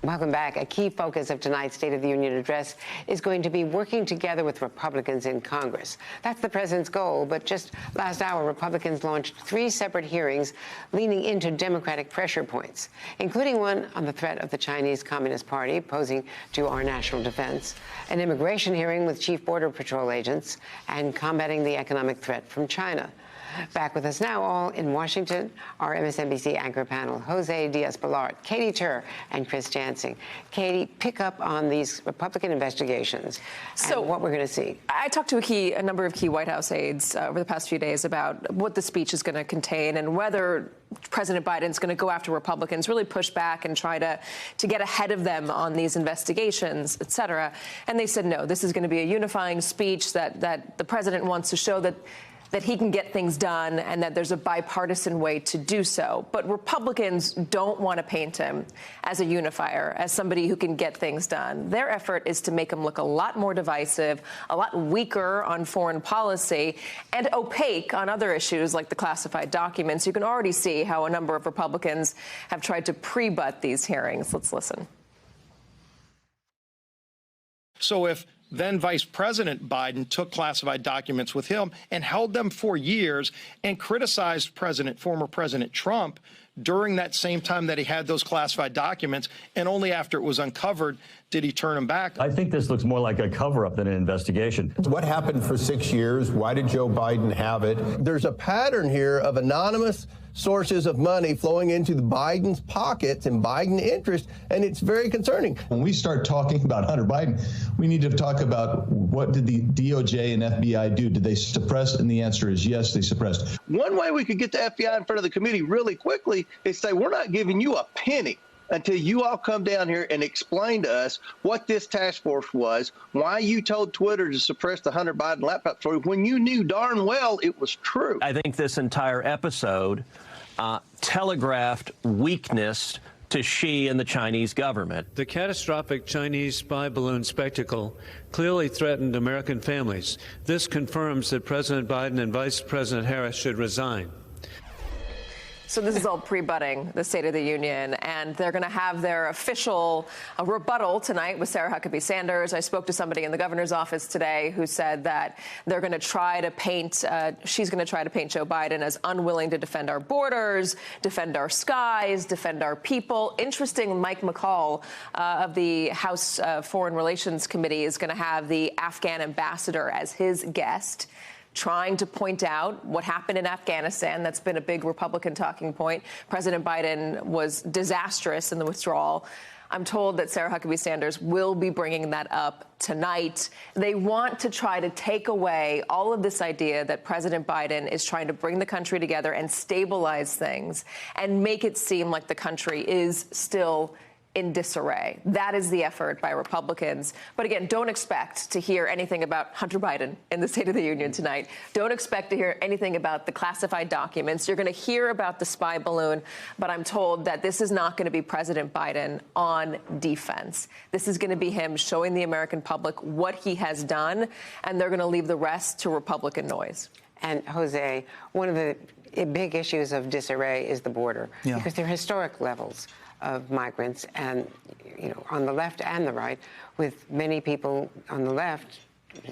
Welcome back. A key focus of tonight's State of the Union address is going to be working together with Republicans in Congress. That's the president's goal, but just last hour, Republicans launched 3 separate hearings leaning into Democratic pressure points, including one on the threat of the Chinese Communist Party posing to our national defense, an immigration hearing with Chief Border Patrol agents, and combating the economic threat from China. Back with us now, all in Washington, our MSNBC anchor panel, Jose Diaz-Balart, Katy Tur, and Chris Jansing. Katy, pick up on these Republican investigations and what we're going to see. I talked to a number of key White House aides over the past few days about what the speech is going to contain and whether President Biden's going to go after Republicans, really push back and try to get ahead of them on these investigations, et cetera. And they said, no, this is going to be a unifying speech that the president wants to show that he can get things done and that there's a bipartisan way to do so. But Republicans don't want to paint him as a unifier, as somebody who can get things done. Their effort is to make him look a lot more divisive, a lot weaker on foreign policy, and opaque on other issues like the classified documents. You can already see how a number of Republicans have tried to pre-butt these hearings. Let's listen. So if then Vice President Biden took classified documents with him and held them for years and criticized former President Trump during that same time that he had those classified documents, and only after it was uncovered did he turn them back. I think this looks more like a cover-up than an investigation. What happened for 6 years? Why did Joe Biden have it? There's a pattern here of anonymous sources of money flowing into the Biden's pockets and Biden interest, and it's very concerning. When we start talking about Hunter Biden, we need to talk about what did the DOJ and FBI do? Did they suppress? And the answer is yes, they suppressed. One way we could get the FBI in front of the committee really quickly is say, we're not giving you a penny until you all come down here and explain to us what this task force was, why you told Twitter to suppress the Hunter Biden laptop story when you knew darn well it was true. I think this entire episode telegraphed weakness to Xi and the Chinese government. The catastrophic Chinese spy balloon spectacle clearly threatened American families. This confirms that President Biden and Vice President Harris should resign. So this is all pre-butting the State of the Union, and they're going to have their official rebuttal tonight with Sarah Huckabee Sanders. I spoke to somebody in the governor's office today who said that they're going to try to paint, she's going to try to paint Joe Biden as unwilling to defend our borders, defend our skies, defend our people. Interesting, Mike McCall of the House Foreign Relations Committee is going to have the Afghan ambassador as his guest, trying to point out what happened in Afghanistan. That's been a big Republican talking point. President Biden was disastrous in the withdrawal. I'm told that Sarah Huckabee Sanders will be bringing that up tonight. They want to try to take away all of this idea that President Biden is trying to bring the country together and stabilize things and make it seem like the country is still in disarray. That is the effort by Republicans. But again, don't expect to hear anything about Hunter Biden in the State of the Union tonight. Don't expect to hear anything about the classified documents. You're going to hear about the spy balloon, but I'm told that this is not going to be President Biden on defense. This is going to be him showing the American public what he has done, and they're going to leave the rest to Republican noise. And Jose, one of the big issues of disarray is the border, because there are historic levels of migrants, and on the left and the right, with many people on the left,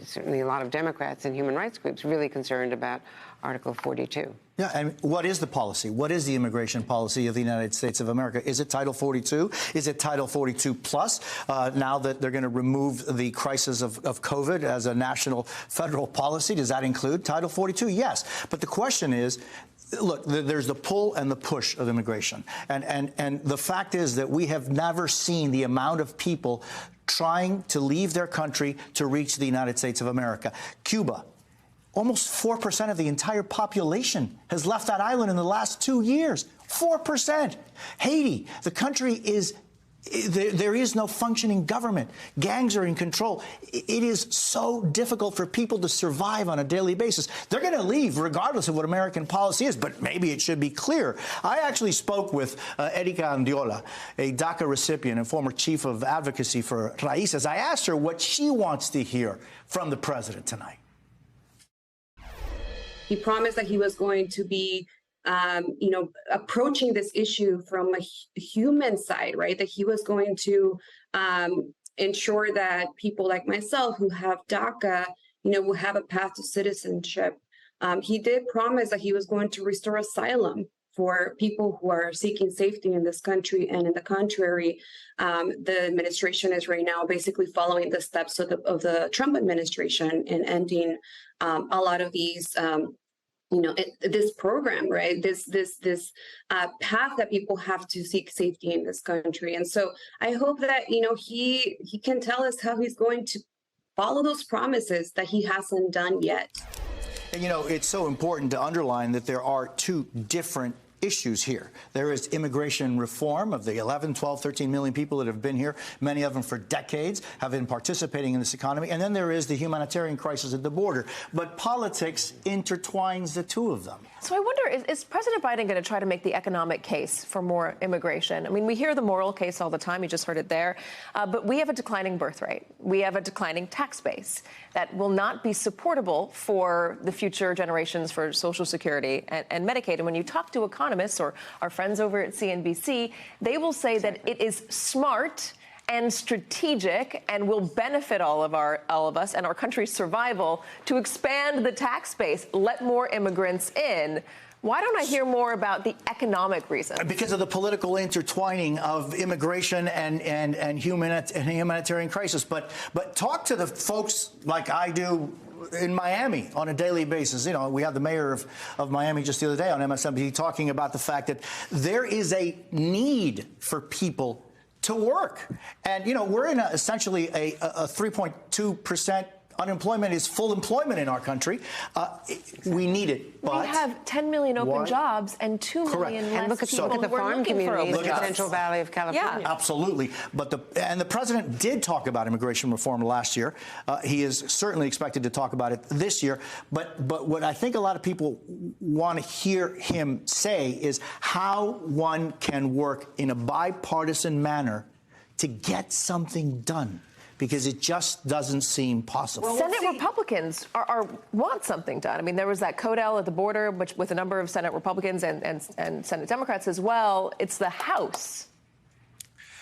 certainly a lot of Democrats and human rights groups, really concerned about Article 42. Yeah, and what is the policy? What is the immigration policy of the United States of America? Is it Title 42? Is it Title 42 plus? Now that they're going to remove the crisis of COVID as a national federal policy, does that include Title 42? Yes. But the question is, look, there's the pull and the push of immigration. And the fact is that we have never seen the amount of people trying to leave their country to reach the United States of America. Cuba, almost 4% of the entire population has left that island in the last 2 years. 4%. Haiti, the country is... There is no functioning government. Gangs are in control. It is so difficult for people to survive on a daily basis. They're going to leave regardless of what American policy is, but maybe it should be clear. I actually spoke with Erika Andiola, a DACA recipient and former chief of advocacy for Raíces. I asked her what she wants to hear from the president tonight. He promised that he was going to be approaching this issue from a human side, right? That he was going to ensure that people like myself who have DACA, will have a path to citizenship. He did promise that he was going to restore asylum for people who are seeking safety in this country. And in the contrary, the administration is right now basically following the steps of the Trump administration in ending a lot of these this program, right? This path that people have to seek safety in this country. And so I hope that, he can tell us how he's going to follow those promises that he hasn't done yet. And, it's so important to underline that there are two different issues here. There is immigration reform of the 11, 12, 13 million people that have been here, many of them for decades, have been participating in this economy. And then there is the humanitarian crisis at the border. But politics intertwines the two of them. So I wonder, is President Biden going to try to make the economic case for more immigration? I mean, we hear the moral case all the time. You just heard it there. But we have a declining birth rate. We have a declining tax base that will not be supportable for the future generations for Social Security and Medicaid. And when you talk to economists or our friends over at CNBC, they will say that it is smart and strategic and will benefit all of us and our country's survival to expand the tax base, let more immigrants in. Why don't I hear more about the economic reasons? Because of the political intertwining of immigration and humanitarian crisis. But talk to the folks like I do in Miami on a daily basis. We had the mayor of Miami just the other day on MSNBC talking about the fact that there is a need for people to work. And, we're in essentially a 3.2% unemployment is full employment in our country. We need it. But we have 10 million open jobs and 2 million less and look at the farm communities in the Central Valley of California. Yeah, absolutely. But the president did talk about immigration reform last year. He is certainly expected to talk about it this year. But what I think a lot of people want to hear him say is how one can work in a bipartisan manner to get something done, because it just doesn't seem possible. Well, Senate Republicans want something done. I mean, there was that codel at the border, which with a number of Senate Republicans and Senate Democrats as well. It's the House.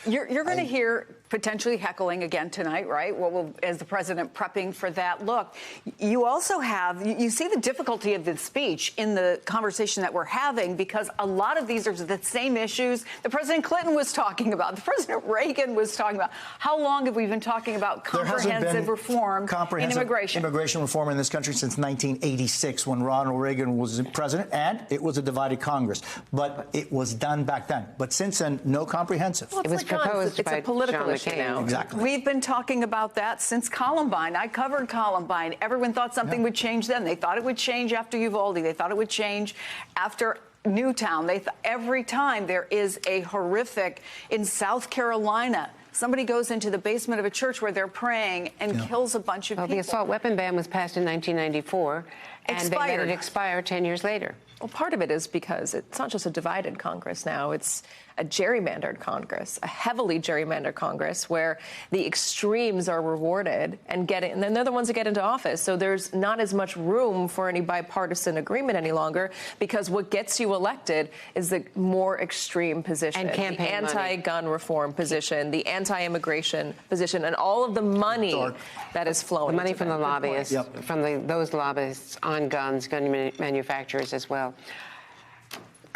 You're going to hear potentially heckling again tonight, right? As the president prepping for that look. You also have, you see the difficulty of the speech in the conversation that we're having, because a lot of these are the same issues that President Clinton was talking about, the President Reagan was talking about. How long have we been talking about comprehensive reform in immigration? Immigration reform in this country since 1986, when Ronald Reagan was president, and it was a divided Congress. But it was done back then. But since then, no comprehensive. Well, it was proposed by John McCain. Now. Exactly. We've been talking about that since Columbine. I covered Columbine. Everyone thought something would change then. They thought it would change after Uvalde. They thought it would change after Newtown. Every time there is a horrific in South Carolina. Somebody goes into the basement of a church where they're praying and kills a bunch of people. The assault weapon ban was passed in 1994, and they let it expire 10 years later. Well, part of it is because it's not just a divided Congress now. It's a gerrymandered Congress, a heavily gerrymandered Congress where the extremes are rewarded and then they're the ones that get into office. So there's not as much room for any bipartisan agreement any longer, because what gets you elected is the more extreme position, and campaign the anti-gun reform position, the anti-immigration position, and all of the money that is flowing. The money from the lobbyists, from those lobbyists on guns, gun manufacturers as well.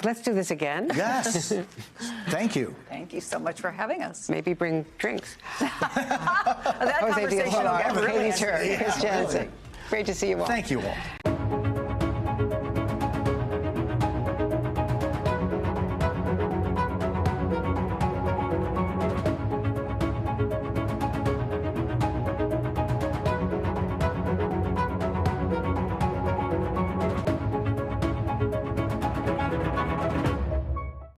Let's do this again. Yes. Thank you. Thank you so much for having us. Maybe bring drinks. That conversation will get really Katie Tur, Chris Jensen. Great to see you all. Thank you all.